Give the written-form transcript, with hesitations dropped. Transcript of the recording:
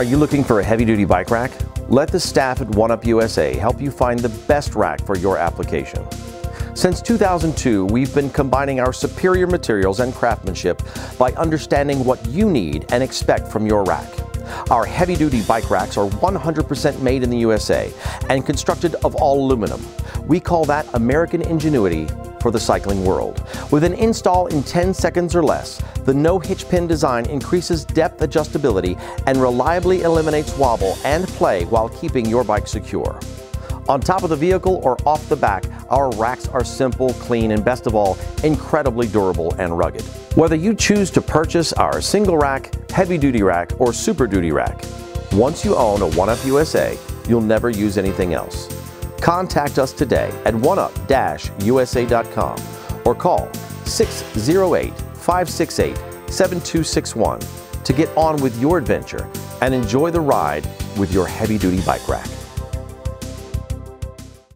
Are you looking for a heavy-duty bike rack? Let the staff at OneUp USA help you find the best rack for your application. Since 2002, we've been combining our superior materials and craftsmanship by understanding what you need and expect from your rack. Our heavy-duty bike racks are 100% made in the USA and constructed of all aluminum. We call that American ingenuity for the cycling world. With an install in 10 seconds or less, the no-hitch pin design increases depth adjustability and reliably eliminates wobble and play while keeping your bike secure. On top of the vehicle or off the back, our racks are simple, clean, and best of all, incredibly durable and rugged. Whether you choose to purchase our single rack, heavy duty rack, or super duty rack, once you own a OneUp USA, you'll never use anything else. Contact us today at oneup-usa.com or call 608-568-7261 to get on with your adventure and enjoy the ride with your heavy duty bike rack.